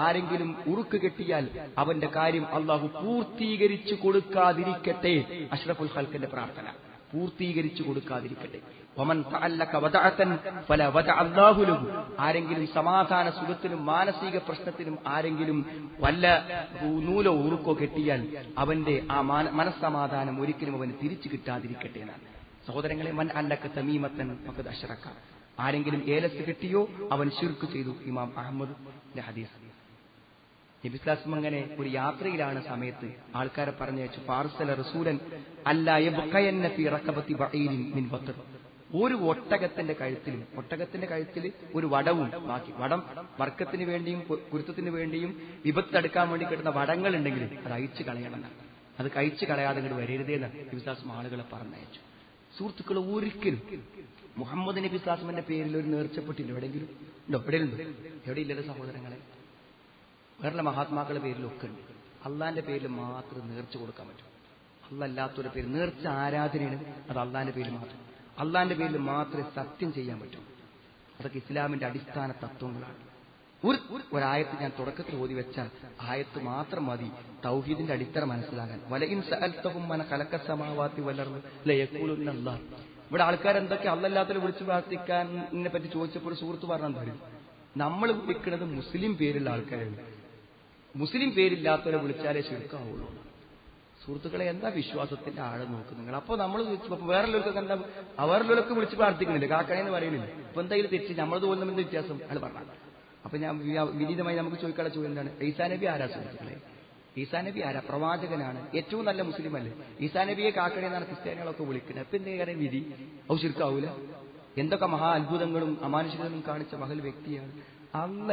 ആരെങ്കിലും ഉറുക്ക് കെട്ടിയാൽ അവന്റെ കാര്യം അല്ലാഹു പൂർത്തീകരിച്ചു കൊടുക്കാതിരിക്കട്ടെ. അഷ്റഫുൽ ഖൽഖിന്റെ പ്രാർത്ഥന, പൂർത്തീകരിച്ചു കൊടുക്കാതിരിക്കട്ടെ. വമൻ തഅല്ലക വദഅതൻ ഫലാ വദഅല്ലാഹു ലഹു. ആരെങ്കിലും സമാധാന സുഖത്തിനും മാനസിക പ്രശ്നത്തിനും ആരെങ്കിലും വല്ല നൂലോ ഉറുക്കോ കെട്ടിയാൽ അവന്റെ ആ മനസ്സമാധാനം ഒരിക്കലും അവന് തിരിച്ചു കിട്ടാതിരിക്കട്ടെ എന്നാണ്. സഹോദരങ്ങളെ, മൻ അല്ലക തമീമതൻ ഫഖദ് അശ്റക. ആരെങ്കിലും ഏലസ് കെട്ടിയോ അവൻ ശിർക്ക് ചെയ്തു. ഇമാം അഹ്മദിന്റെ ഹദീസ്. നബി സല്ലല്ലാഹു അങ്ങനെ ഒരു യാത്രയിലാണ് സമയത്ത് ആൾക്കാരെ പറഞ്ഞയച്ചു. ഫാർസല റസൂലൻ അല്ലാ യബ്ഖയന്ന ഫീ റഖബതി ബഈരിൻ മിൻ ബത്ർ. ഒരു ഒട്ടകത്തിന്റെ കഴുത്തിൽ ഒരു വടവും ബാക്കി. വടം വർക്കത്തിന് വേണ്ടിയും കുരുത്തത്തിന് വേണ്ടിയും വിപത്തെടുക്കാൻ വേണ്ടി കിട്ടുന്ന വടങ്ങൾ ഉണ്ടെങ്കിൽ അത് അയച്ചു കളയണം. അത് കഴിച്ചു കളയാതെ ഇങ്ങോട്ട് വരരുതേന്ന് നബി സല്ലല്ലാഹു ആളുകളെ പറഞ്ഞയച്ചു. സുഹൃത്തുക്കളെ, ഒരിക്കലും മുഹമ്മദ് നബി സല്ലല്ലാഹു അലൈഹി പേരിൽ ഒരു നേർച്ചപ്പെട്ടില്ല എവിടെയെങ്കിലും ഉണ്ടോ? എവിടെയില്ലല്ലോ സഹോദരങ്ങളെ. വേറെ മഹാത്മാക്കളുടെ പേരിലൊക്കെ ഉണ്ട്. അള്ളാന്റെ പേരിൽ മാത്രം നേർച്ച കൊടുക്കാൻ പറ്റും. അല്ലാത്തൊരു പേര് നേർച്ച ആരാധനയാണ്. അത് അള്ളാന്റെ പേരിൽ മാത്രം. അള്ളാന്റെ പേരിൽ മാത്രമേ സത്യം ചെയ്യാൻ പറ്റൂ. അതൊക്കെ ഇസ്ലാമിന്റെ അടിസ്ഥാന തത്വങ്ങളാണ്. ഒരായത്ത് ഞാൻ തുടക്കത്തിൽ ഓതി വെച്ചാൽ ആയത്ത് മാത്രം മതി തൗഹീദിന്റെ അടിത്തറ മനസ്സിലാകാൻ. വലഇൻ സഅൽതഹും മൻ ഖലഖസ് സമാവാതി വൽ അർദ് ലയഖൂലുന്ന അല്ലാഹ്. ഇവിടെ ആൾക്കാർ എന്തൊക്കെ അല്ലാത്തവരെ വിളിച്ച് പ്രാർത്ഥിക്കാനെ പറ്റി ചോദിച്ചപ്പോൾ സുഹൃത്ത് പറഞ്ഞാൽ തരും, നമ്മൾ വിളിക്കുന്നത് മുസ്ലിം പേരുള്ള ആൾക്കാരാണ്. മുസ്ലിം പേരില്ലാത്തവരെ വിളിച്ചാലേ ശിർക്കാവുള്ളൂ. സുഹൃത്തുക്കളെ, എന്താ വിശ്വാസത്തിന്റെ ആഴം നോക്ക് നിങ്ങൾ. അപ്പോൾ നമ്മൾ വേറെല്ലാവർക്കൊക്കെ എന്താ, വേറെല്ലാവരൊക്കെ വിളിച്ച് പ്രാർത്ഥിക്കുന്നില്ല, കാക്കണേന്ന് പറയുന്നില്ല. അപ്പൊ എന്തായാലും തെറ്റ് നമ്മളത് പോലും എന്ത് വ്യത്യാസം അയാൾ പറഞ്ഞു. അപ്പൊ ഞാൻ വിനീതമായി നമുക്ക് ചോദിക്കാനുള്ള ചോദ്യം എന്താണ്? ഈസാ നബി ആരാ സുഹൃത്തുക്കളെ? ഈസാ നബി ആരാ? പ്രവാചകനാണ്, ഏറ്റവും നല്ല മുസ്ലിം അല്ലേ? ഈസാ നബിയെ കാക്കണേന്നാണ് ക്രിസ്ത്യാനികളൊക്കെ വിളിക്കുന്നത്. അപ്പൊ എന്തെങ്കിലും വിധി ഔ ശിർക്കാവൂല? എന്തൊക്കെ മഹാ അത്ഭുതങ്ങളും അമാനുഷികതകളും കാണിച്ച മഹൽ വ്യക്തിയാണ്.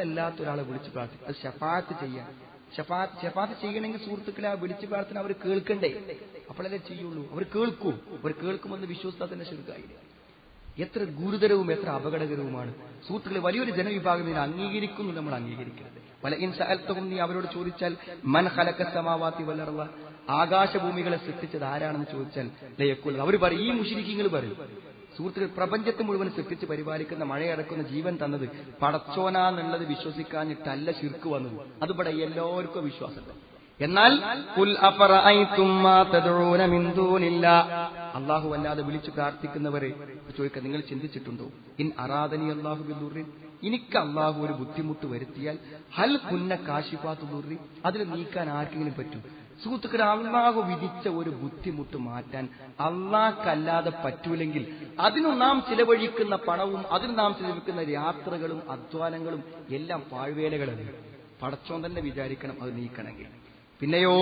അല്ലാത്ത ഒരാളെ വിളിച്ച് പ്രാർത്ഥിക്കും. അത് ശഫാഅത്ത് ചെയ്യാൻ. ശഫാഅത്ത് ചെയ്യണമെങ്കിൽ സുഹൃത്തുക്കളെ ആ വിളിച്ച് പ്രാർത്ഥന അവർ കേൾക്കണ്ടേ? അപ്പോഴല്ലേ ചെയ്യുള്ളൂ. അവർ കേൾക്കൂ. അവർ കേൾക്കുമെന്ന് വിശ്വസിച്ചാൽ തന്നെ ശിർക്കായില്ല. എത്ര ഗുരുതരവും എത്ര അപകടകരവുമാണ് സുഹൃത്തുക്കളെ. വലിയൊരു ജനവിഭാഗം ഇതിനെ അംഗീകരിക്കുന്നു, നമ്മൾ അംഗീകരിക്കുന്നത്. വലഇൻ സഅൽതഹും, നീ അവരോട് ചോദിച്ചാൽ മൻ ഖലഖസ് സമാവാതി വൽ അർദ, ആകാശഭൂമികളെ സൃഷ്ടിച്ചത് ആരാണെന്ന് ചോദിച്ചാൽ ലയഖൂൽ, അവർ പറയും, ഈ മുശ്രിക്കുകൾ പറയും. സുഹൃത്തുക്കൾ, പ്രപഞ്ചത്തെ മുഴുവൻ സൃഷ്ടിച്ച് പരിപാലിക്കുന്ന, മഴയടക്കുന്ന, ജീവൻ തന്നത് പടച്ചോനാന്നുള്ളത് വിശ്വസിക്കാഞ്ഞിട്ടല്ല ശിർക്ക് വന്നത്. അതിവിടെ എല്ലാവർക്കും വിശ്വാസമുണ്ട്. എന്നാൽ ഖുൽ അഫറഅയ്തും മാ തദ്ഊന മിൻ ദൂനില്ലാഹ്, അല്ലാഹു അല്ലാതെ വിളിച്ചു പ്രാർത്ഥിക്കുന്നവരെ ചോദിക്കുക, നിങ്ങൾ ചിന്തിച്ചിട്ടുണ്ടോ? ഇൻ അറാദനി അല്ലാഹു ബിദുർറിൻ, എനിക്ക് അള്ളാഹു ഒരു ബുദ്ധിമുട്ട് വരുത്തിയാൽ ഹൽ കുന്ന കാശിഫാത്തു ദുർരി, അതിൽ നീക്കാൻ ആർക്കെങ്കിലും പറ്റും? സുഹൃത്തുക്കളെ, അള്ളാഹു വിധിച്ച ഒരു ബുദ്ധിമുട്ട് മാറ്റാൻ അള്ളാഹ്ക്കല്ലാതെ പറ്റൂലെങ്കിൽ അതിനു നാം ചിലവഴിക്കുന്ന പണവും അതിന് നാം ചിലവഴിക്കുന്ന യാത്രകളും അധ്വാനങ്ങളും എല്ലാം പാഴ്വേലകളാണ്. പടച്ചോൻ തന്നെ വിചാരിക്കണം അത് നീക്കണമെങ്കിൽ. പിന്നെയോ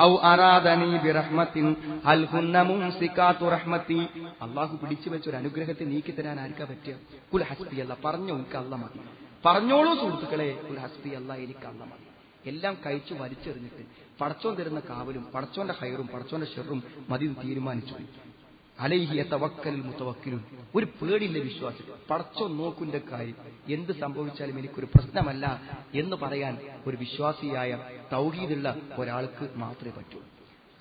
ഔ അറാദനി ബിറഹ്മത്തിൻ ഹൽ കുന്ന മുംസികാതു റഹ്മത്തി, അള്ളാഹു പിടിച്ചു വെച്ച ഒരു അനുഗ്രഹത്തെ നീക്കി തരാൻ ആർക്കാ പറ്റുക? കുൽ ഹസ്ബി അല്ലാഹ്, പറഞ്ഞോ എനിക്ക് അല്ലാഹ് മതി. പറഞ്ഞോളൂ സുഹൃത്തുക്കളെ, കുൽ ഹസ്ബി അല്ലാഹ്, എനിക്ക് അല്ലാഹ് മതി. എല്ലാം കഴിച്ചു വലിച്ചെറിഞ്ഞിട്ട് പടച്ചോൻ തരുന്ന കാവലും പടച്ചോന്റെ ഹൈറും പടച്ചോന്റെ ഷെറും മതി തീരുമാനിച്ചു. അലൈഹി യതവക്കലുൽ മുതവക്കിലുൻ, ഒരു പേടിയില്ല വിശ്വാസി. പടച്ചോൻ നോക്കുന്റെ കാര്യം എന്ത് സംഭവിച്ചാലും എനിക്കൊരു പ്രശ്നമല്ല എന്ന് പറയാൻ ഒരു വിശ്വാസിയായ തൗഹീദുള്ള ഒരാൾക്ക് മാത്രമേ പറ്റൂ.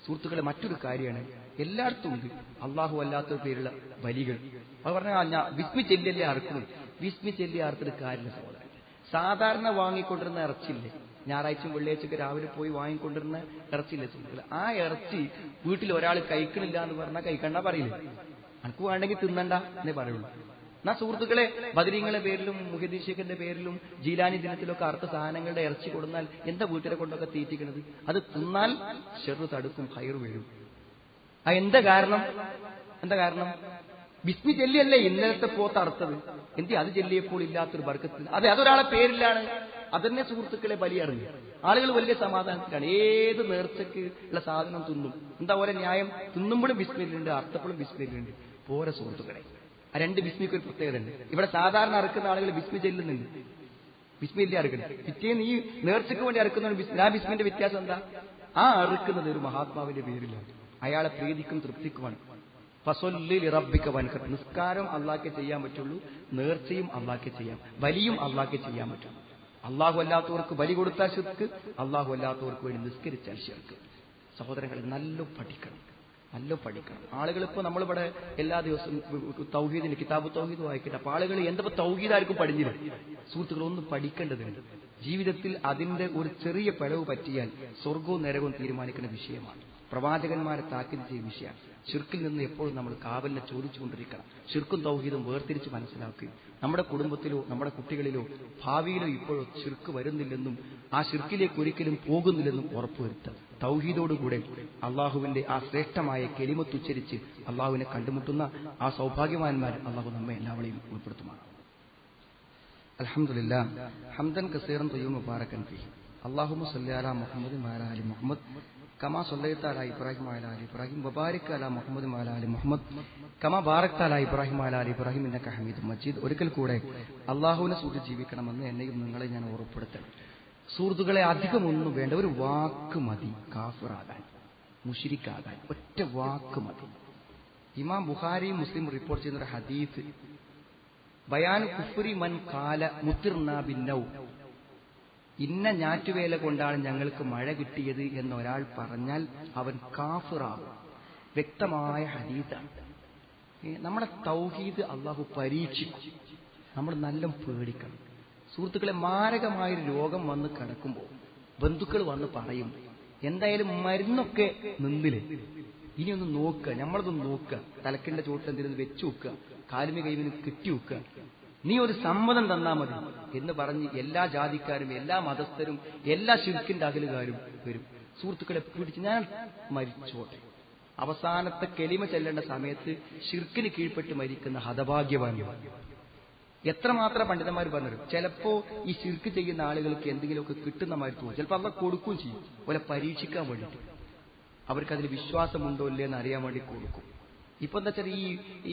സുഹൃത്തുക്കളെ, മറ്റൊരു കാര്യമാണ്, എല്ലായിടത്തും ഉണ്ട് അള്ളാഹു അല്ലാത്ത പേരുള്ള ബലികൾ. അത് പറഞ്ഞാൽ ഞാൻ വിസ്മി ചെല്ലിയല്ലേ അറുക്കുന്നു, വിസ്മി ചെല്ലി അറുത്തിട്ട് കാര്യമില്ല സഹോദരൻ. സാധാരണ വാങ്ങിക്കൊണ്ടിരുന്ന ഇറച്ചില്ലേ, ഞായറാഴ്ചയും വെള്ളിയാഴ്ചയൊക്കെ രാവിലെ പോയി വാങ്ങിക്കൊണ്ടിരുന്ന ഇറച്ചിയില്ലേ സുഹൃത്തുക്കളെ, ആ ഇറച്ചി വീട്ടിൽ ഒരാൾ കഴിക്കണില്ല എന്ന് പറഞ്ഞാൽ കഴിക്കണ്ട പറയില്ലേ, അനക്ക് വേണ്ടെങ്കിൽ തിന്നണ്ട എന്നേ പറയുള്ളൂ. എന്നാ സുഹൃത്തുക്കളെ, ബദരീങ്ങളുടെ പേരിലും മുഹദ്ദീശിന്റെ പേരിലും ജീലാനി ദിനത്തിലൊക്കെ അർത്ഥ സാധനങ്ങളുടെ ഇറച്ചി കൊടുന്നാൽ എന്താ വീട്ടിലെ കൊണ്ടൊക്കെ തീറ്റിക്കുന്നത്? അത് തിന്നാൽ ഷെറ് തടുക്കും, ഹൈറ് വീഴും. എന്താ കാരണം? ബിസ്മി ചെല്ലിയല്ലേ ഇന്നലത്തെ പോത്ത് അറുത്തത്, എന്തി അത് ചെല്ലിയപ്പോൾ ഇല്ലാത്തൊരു ബർക്കത്ത്? അതെ, അതൊരാളെ പേരിലാണ്. അതന്നെ സുഹൃത്തുക്കളെ ബലിയറിഞ്ഞു ആളുകൾ വലിയ സമാധാനത്തിലാണ്. ഏത് നേർച്ചയ്ക്ക് ഉള്ള സാധനം തിന്നും. എന്താ പോലെ ന്യായം? തിന്നുമ്പോഴും ബിസ്മില്ലുണ്ട്, അർത്ഥപ്പോഴും ബിസ്മില്ലുണ്ട്. പോരെ സുഹൃത്തുക്കളെ, ആ രണ്ട് ബിസ്മിക്ക് ഒരു പ്രത്യേകത ഉണ്ട്. ഇവിടെ സാധാരണ അറുക്കുന്ന ആളുകൾ ബിസ്മി ചെല്ലുന്നുണ്ട്, ബിസ്മില്ല അറുക്കുന്നത്. പിറ്റേന്ന് ഈ നേർച്ചയ്ക്ക് വേണ്ടി അറുക്കുന്ന ആ ബിസ്മിന്റെ വ്യത്യാസം എന്താ? ആ അറുക്കുന്നത് ഒരു മഹാത്മാവിന്റെ പേരിലാണ്, അയാളെ പ്രീതിക്കും തൃപ്തിക്കുമാണ്. ഫസല്ലി ലിറബ്ബിക വൻഹർ, നിസ്കാരം അള്ളാഹ്ക്കേ ചെയ്യാൻ പറ്റുള്ളൂ, നേർച്ചയും അള്ളാഹ്ക്കേ ചെയ്യാം, ബലിയും അള്ളാഹ്ക്കേ ചെയ്യാൻ പറ്റും. അള്ളാഹു അല്ലാത്തവർക്ക് ബലി കൊടുത്താൽ ശിർക്ക്, അള്ളാഹു അല്ലാത്തവർക്ക് വേണ്ടി നിസ്കരിച്ചാൽ ശിർക്ക്. സഹോദരങ്ങളെ, നല്ല പഠിക്കണം. ആളുകളിപ്പോ നമ്മളിവിടെ എല്ലാ ദിവസവും തൗഹീദിന് കിതാബ് തൗഹീദ് വായിക്കട്ടെ. അപ്പൊ ആളുകൾ എന്തപ്പോ തൗഹീദ് ആർക്കും പഠിഞ്ഞില്ല. സുഹൃത്തുക്കൾ, ഒന്ന് പഠിക്കേണ്ടതുണ്ട്. ജീവിതത്തിൽ അതിന്റെ ഒരു ചെറിയ പിഴവ് പറ്റിയാൽ സ്വർഗവും നരകവും തീരുമാനിക്കുന്ന വിഷയമാണ്. പ്രവാചകന്മാരെ താക്കീത് ചെയ്ത വിഷയമാണ്. ശിർക്കിൽ നിന്ന് എപ്പോഴും നമ്മൾ കാവലിനെ ചോദിച്ചുകൊണ്ടിരിക്കണം. ശിർക്കും തൗഹീദും വേർതിരിച്ച് മനസ്സിലാക്കുകയും നമ്മുടെ കുടുംബത്തിലോ നമ്മുടെ കുട്ടികളിലോ ഭാവിയിലോ ഇപ്പോഴോ ശിർക്ക് വരുന്നില്ലെന്നും ആ ശിർക്കിലേക്ക് ഒരിക്കലും പോകുന്നില്ലെന്നും ഉറപ്പുവരുത്തുക. തൗഹീദോടുകൂടെ അള്ളാഹുവിന്റെ ആ ശ്രേഷ്ഠമായ കെലിമത്ത് ഉച്ചരിച്ച് അള്ളാഹുവിനെ കണ്ടുമുട്ടുന്ന ആ സൗഭാഗ്യവാന്മാർ അള്ളാഹു നമ്മെ എല്ലാവരെയും ഉൾപ്പെടുത്തുമാണ്. അൽഹംദുലില്ലാഹ് ഹംദൻ കസീറൻ തയ്യിബൻ മുബാറകൻ ഫീഹി. അല്ലാഹുമ്മ സ്വല്ലി അലാ മുഹമ്മദിൻ വഅലാ ആലി മുഹമ്മദ് കമാ സ്വല്ലൈത അലാ ഇബ്രാഹിം വഅലാ ആലി ഇബ്രാഹിം വബാരിക് അലാ മുഹമ്മദിൻ വഅലാ ആലി മുഹമ്മദ് കമാ ബാറക്ത അലാ ഇബ്രാഹിം വഅലാ ആലി ഇബ്രാഹിം ഇന്നക ഹമീദും മജീദ്. ഒരിക്കൽ കൂടെ അള്ളാഹുവിനെ സൂചിച്ച് ജീവിക്കണമെന്ന് എന്നെയും നിങ്ങളെ ഞാൻ ഓർമ്മപ്പെടുത്തണം. സുഹൃത്തുക്കളെ, അധികമൊന്നും വേണ്ട, ഒരു വാക്ക് മതി കാഫിറാകാൻ, മുശ്രിക്കാകാൻ. ഒറ്റ വാക്ക് മതി. ഇമാം ബുഖാരി മുസ്ലിം റിപ്പോർട്ട് ചെയ്യുന്ന ഒരു ഹദീസ്, ബയാൻ കുഫ്രി മൻ ഖാല മുത്തിർനാ ബിന്നൗ, ഇന്ന ഞാറ്റുവേല കൊണ്ടാണ് ഞങ്ങൾക്ക് മഴ കിട്ടിയത് എന്നൊരാൾ പറഞ്ഞാൽ അവൻ കാഫിറാകും. വ്യക്തമായ ഹദീസാണ്. നമ്മുടെ തൗഹീദ് അള്ളാഹു പരീക്ഷിക്കും. നമ്മൾ നല്ല പേടിക്കണം. സുഹൃത്തുക്കളെ, മാരകമായൊരു രോഗം വന്ന് കിടക്കുമ്പോൾ ബന്ധുക്കൾ വന്ന് പറയും, എന്തായാലും മരുന്നൊക്കെ നിന്നില്ലേ, ഇനിയൊന്ന് നോക്കുക, നമ്മളതൊന്ന് നോക്കുക, തലക്കിന്റെ ചോട്ടിൽ എന്തെങ്കിലും വെച്ചു വെക്കുക, കാലുമി കൈവിന് കെട്ടി വെക്കുക, നീ ഒരു സമ്മതം തന്നാ മതി എന്ന് പറഞ്ഞ് എല്ലാ ജാതിക്കാരും എല്ലാ മതസ്ഥരും എല്ലാ ശിർക്കിന്റെ അകലുകാരും വരും. സുഹൃത്തുക്കളെ പിടിച്ച് ഞാൻ മരിച്ചോട്ടെ. അവസാനത്തെ കെലിമ ചെല്ലേണ്ട സമയത്ത് ശിർക്കിന് കീഴ്പ്പെട്ട് മരിക്കുന്ന ഹതഭാഗ്യവാന്യമാണ്. എത്രമാത്രം പണ്ഡിതന്മാർ പറഞ്ഞു, ചിലപ്പോ ഈ ശിർക്ക് ചെയ്യുന്ന ആളുകൾക്ക് എന്തെങ്കിലുമൊക്കെ കിട്ടുന്ന മാതിരി തോന്നും. ചിലപ്പോൾ അവർ കൊടുക്കുകയും ചെയ്യും, പോലെ പരീക്ഷിക്കാൻ വേണ്ടിയിട്ട്. അവർക്ക് അതിൽ വിശ്വാസമുണ്ടോ ഇല്ലേ എന്ന് അറിയാൻ വേണ്ടി കൊടുക്കും. ഇപ്പൊ എന്താ വെച്ചാൽ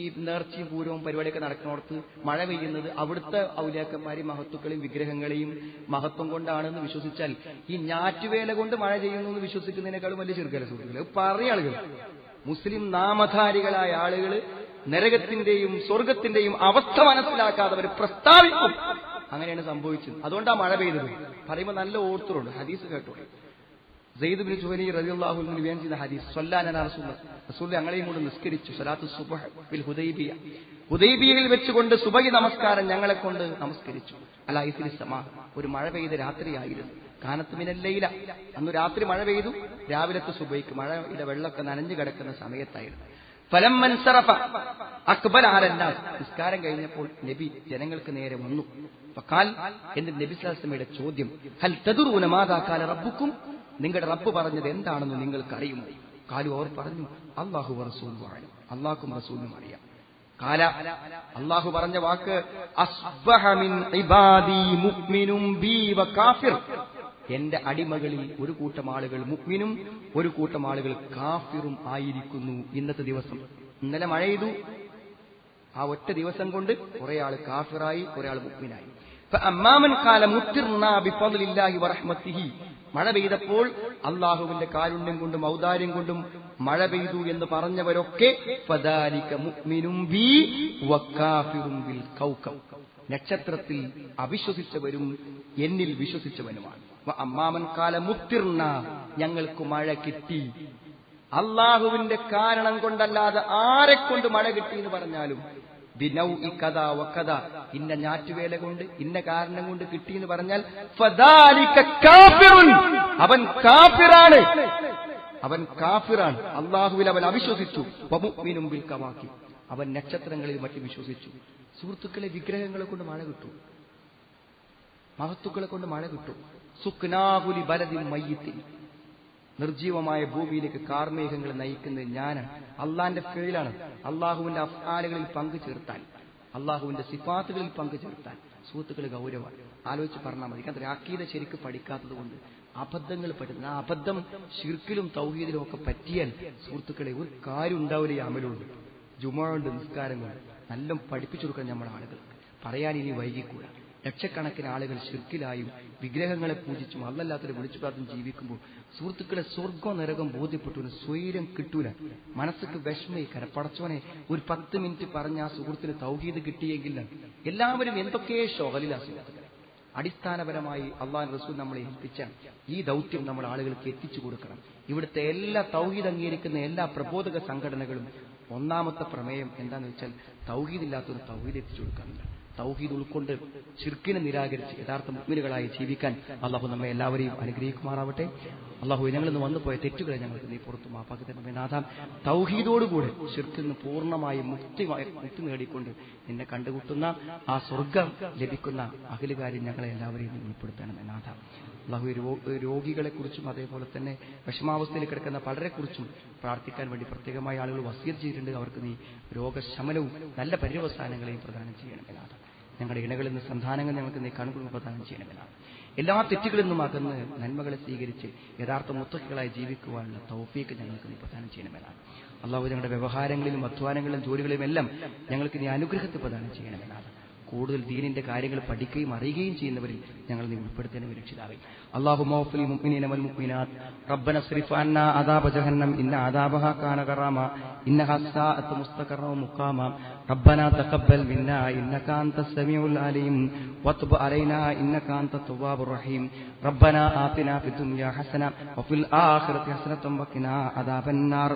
ഈ നേർച്ചയും പൂരവും പരിപാടിയൊക്കെ നടക്കുന്നിടത്ത് മഴ പെയ്യുന്നത് അവിടുത്തെ ഔലിയാക്കന്മാരെയും മഹത്തുക്കളെയും വിഗ്രഹങ്ങളെയും മഹത്വം കൊണ്ടാണെന്ന് വിശ്വസിച്ചാൽ ഈ ഞാറ്റുവേല കൊണ്ട് മഴ ചെയ്യുന്നു എന്ന് വിശ്വസിക്കുന്നതിനേക്കാളും വലിയ ചെറുക്കല സുഹൃത്തുക്കളെ. പറയ ആളുകൾ, മുസ്ലിം നാമധാരികളായ ആളുകൾ നരകത്തിന്റെയും സ്വർഗത്തിന്റെയും അവസ്ഥ മനസ്സിലാക്കാതെ അവർ പ്രസ്താവിക്കും. അങ്ങനെയാണ് സംഭവിച്ചത്. അതുകൊണ്ടാണ് മഴ പെയ്തത്. പറയുമ്പോൾ നല്ല ഓർത്തറുണ്ട്. ഹദീസ് കേട്ടോ, സയ്യിദ് ഇബ്നു ജുവൈനി റളിയല്ലാഹു അൻഹു നിവേദനം ചെയ്ത ഹദീസ്, സ്വല്ലല്ലാഹു റസൂൽ ഞങ്ങളെയും കൊണ്ട് നിസ്കരിച്ചു. സ്വലാത്തു സുബ്ഹ് ബിൽ ഹുദൈബിയ, ഹുദൈബിയയിൽ വെച്ചുകൊണ്ട് സുബഹി നമസ്കാരം ഞങ്ങളെ കൊണ്ട് നമസ്കരിച്ചു. അലാ ഇസ്രി സമാ, ഒരു മഴ പെയ്ത രാത്രിയായിരുന്നു. കാനത്ത് മിനൽ ലൈല, അന്ന് രാത്രി മഴ പെയ്തു, രാവിലത്തെ സുബഹിക്ക് മഴയുടെ വെള്ളമൊക്കെ നനഞ്ഞു കിടക്കുന്ന സമയത്തായിരുന്നു. ഫലമ്മൻ സറഫ അക്ബല അലന്നാസ്, നിസ്കാരം കഴിഞ്ഞപ്പോൾ നബി ജനങ്ങൾക്ക് നേരെ വന്നു. ഫഖാൽ, എന്നിട്ട് നബി സല്ലല്ലാഹു അലൈഹി വസല്ലമയുടെ ചോദ്യം, ഹൽ തദറൂന മാദാ ഖാല റബ്ബുക്കും, നിങ്ങളുടെ റബ്ബ് പറഞ്ഞത് എന്താണെന്ന് നിങ്ങൾക്ക് അറിയുമോ? ഖാലു, അവർ പറഞ്ഞു, അല്ലാഹു വറസൂലുഹു അലം, അല്ലാഹുവും റസൂലും അറിയാം. ഖാല, അല്ലാഹു പറഞ്ഞ വാക്ക്, അസ്ബഹ മിൻ ഇബാദി മുഅ്മിനും ബി വ കാഫിർ, എന്റെ അടിമകളിൽ ഒരു കൂട്ടം ആളുകൾ മുഅ്മിനും ഒരു കൂട്ടം ആളുകൾ കാഫിറും ആയിരിക്കുന്നു ഇന്നത്തെ ദിവസം. ഇന്നലെ മഴ പെയ്തു, ആ ഒറ്റ ദിവസം കൊണ്ട് കുറെ ആള് കാഫിറായി, കുറെ ആള് മുഅ്മിനായി. ഫഅമ്മാമൻ ഖാല മുത്തിർനാ ബിഫദ്ലില്ലാഹി വറഹ്മത്തിഹി, മഴ പെയ്തപ്പോൾ അല്ലാഹുവിന്റെ കാരുണ്യം കൊണ്ടും ഔദാര്യം കൊണ്ടും മഴ പെയ്തു എന്ന് പറഞ്ഞവരൊക്കെ ഫദാലിക മുഅ്മിനും ബി വകാഫിറും ബിൽ കൗകബ്, നക്ഷത്രത്തിൽ അവിശ്വസിച്ചവരും എന്നിൽ വിശ്വസിച്ചവനുമാണ്. അമ്മാമൻ കാല മുത്തിർന, ഞങ്ങൾക്ക് മഴ കിട്ടി, അള്ളാഹുവിന്റെ കാരണം കൊണ്ടല്ലാതെ ആരെക്കൊണ്ട് മഴ കിട്ടി എന്ന് പറഞ്ഞാലും ബിനൗഇ കദാ വകദാ, ഇന്ന ഞാറ്റുവേല കൊണ്ട് ഇന്ന കാരണം കൊണ്ട് കിട്ടി എന്ന് പറഞ്ഞാൽ ഫദാലിക കാഫിറുൻ, അവൻ കാഫിറാണ്, അവൻ കാഫിറാണ്, അള്ളാഹുവിൽ അവൻ അവിശ്വസിച്ചു. വമുഅ്മിനും ബിൽ കവാകിബ്, അവൻ നക്ഷത്രങ്ങളിൽ മറ്റും വിശ്വസിച്ചു. സുഹൃത്തുക്കളെ, വിഗ്രഹങ്ങളെ കൊണ്ട് മഴ കിട്ടും, മഹത്തുക്കളെ കൊണ്ട് മഴ കിട്ടും. സുക്നാഹുലി ബലദിൻ മയ്യിത്തിൻ, നിർജീവമായ ഭൂമിയിലേക്ക് കാർമേഘങ്ങൾ നയിക്കുന്നത് ഞാനാണ്, അള്ളാന്റെ ഫീലാണ്. അള്ളാഹുവിന്റെ അഫ്ആലുകളിൽ പങ്കു ചേർത്താൽ, അള്ളാഹുവിന്റെ സിഫാത്തുകളിൽ പങ്കു ചേർത്താൽ സുഹൃത്തുക്കൾ ഗൗരവമാണ്. ആലോചിച്ച് പറഞ്ഞാൽ മതി. കാരണം അഖീദ ശരിക്ക് പഠിക്കാത്തത് കൊണ്ട് അബദ്ധങ്ങൾ പറ്റുന്നു. ആ അബദ്ധം ശിർക്കിലും തൗഹീദിലും ഒക്കെ പറ്റിയാൽ സുഹൃത്തുക്കളെ ഒരു കാര്യം ഉണ്ടാവില്ല. ഈ അമലുണ്ട്, ജുമുഅയുണ്ട്, നിസ്കാരങ്ങളുണ്ട്, നല്ല പഠിപ്പിച്ചു കൊടുക്കാൻ നമ്മുടെ ആളുകൾ. പറയാൻ ഇനി വൈകിക്കൂടാ. ലക്ഷക്കണക്കിന് ആളുകൾ ശിർക്കിലായും വിഗ്രഹങ്ങളെ പൂജിച്ചും അല്ലല്ലാത്തവരെ വിളിച്ചു പ്രാർത്ഥന ജീവിക്കുമ്പോൾ സുഹൃത്തുക്കളെ സ്വർഗം നരകം ബോധ്യപ്പെട്ടു, സ്വൈര്യം കിട്ടൂല, മനസ്സക്ക് വിഷമയിക്കാരം. പടച്ചവനെ ഒരു 10 മിനിറ്റ് പറഞ്ഞ ആ സുഹൃത്തിന് തൗഹീദ് കിട്ടിയെങ്കിൽ എല്ലാവരും എന്തൊക്കെ ഷോഹലിലാ സുഹൃത്തുക്കളെ. അടിസ്ഥാനപരമായി അള്ളാഹു റസൂൽ നമ്മളെ ഏൽപ്പിച്ച ഈ ദൗത്യം നമ്മുടെ ആളുകൾക്ക് എത്തിച്ചു കൊടുക്കണം. ഇവിടുത്തെ എല്ലാ തൗഹീദ് അംഗീകരിക്കുന്ന എല്ലാ പ്രബോധക സംഘടനകളും ഒന്നാമത്തെ പ്രമേയം എന്താണെന്ന് വെച്ചാൽ തൗഹീദില്ലാത്തൊരു തൗഹീദ് എത്തിച്ചു കൊടുക്കാറുണ്ട്. തൗഹീദ് ഉൾക്കൊണ്ട് ശിർക്കിനെ നിരാകരിച്ച് യഥാർത്ഥ മുഅ്മിനുകളായി ജീവിക്കാൻ അള്ളാഹു നമ്മെ എല്ലാവരെയും അനുഗ്രഹിക്കുമാറാവട്ടെ. അള്ളാഹു ഞങ്ങളിൽ നിന്ന് വന്നുപോയ തെറ്റുകളെ ഞങ്ങൾക്ക് നീ പുറത്തു മാപ്പാക്കി തരണമേ നാഥ. തൗഹീദോടുകൂടെ ശിർക്കിൽ നിന്ന് പൂർണ്ണമായി മുക്തി നേടിക്കൊണ്ട് നിന്നെ കണ്ടുമുട്ടുന്ന ആ സ്വർഗം ലഭിക്കുന്ന അഖിലുകാരിൽ ഞങ്ങളെ എല്ലാവരെയും ഉൾപ്പെടുത്തണമേ നാഥ. അള്ളാഹു രോഗികളെക്കുറിച്ചും അതേപോലെ തന്നെ വിഷമാവസ്ഥയിൽ കിടക്കുന്ന പലരെക്കുറിച്ചും പ്രാർത്ഥിക്കാൻ വേണ്ടി പ്രത്യേകമായ ആളുകൾ വസീയത്ത് ചെയ്തിട്ടുണ്ട്. അവർക്ക് നീ രോഗശമനവും നല്ല പര്യവസാനങ്ങളെയും പ്രദാനം ചെയ്യണമേ നാഥ. ഞങ്ങളുടെ ഇണകളിൽ നിന്ന് സന്താനങ്ങൾ ഞങ്ങൾക്ക് നീ കൺകുളിർമ പ്രദാനം ചെയ്യണമേ നാഥ. എല്ലാ തെറ്റുകളിൽ നിന്നും അകന്ന് നന്മകളെ സ്വീകരിച്ച് യഥാർത്ഥ മുത്തഖികളായി ജീവിക്കുവാനുള്ള തൗഫീക്ക് ഞങ്ങൾക്ക് നീ പ്രദാനം ചെയ്യണമേ നാഥ. അള്ളാഹു ഞങ്ങളുടെ വ്യവഹാരങ്ങളിലും അധ്വാനങ്ങളിലും ജോലികളിലും എല്ലാം ഞങ്ങൾക്ക് നീ അനുഗ്രഹത്തെ പ്രദാനം ചെയ്യണമേ നാഥ. കൂടുതൽ ദീനിന്റെ കാര്യങ്ങൾ പഠിക്കുകയും അറിയുകയും ചെയ്യുന്നവരിൽ ഞങ്ങൾ നീ ഉൾപ്പെടുത്തേണ്ട രക്ഷിതാവേ. അല്ലാഹുമ്മ ഗ്ഫിർ ലിൽ മുഅ്മിനീന വൽ മുഅ്മിനാത്ത് റബ്ബന സ്രിഫ് അന്നാ അദാബ ജഹന്നം ഇന്ന അദാബഹാ കാന ഗറാമ ഇന്നഹാ സാഅത്ത് മുസ്തഖറ മുഖാമ റബ്ബനാ തഖബ്ബൽ മിന്നാ ഇന്നക അൻതസ് സമീഉൽ അലീം വതുബ് അലൈനാ ഇന്നക അൻതത് തവ്വാബുർ റഹീം റബ്ബനാ ആതിനാ ഫിദ് ദുനിയാ ഹസന വഫിൽ ആഖിറതി ഹസനതൻ വഖിനാ അദാബൻ നാർ.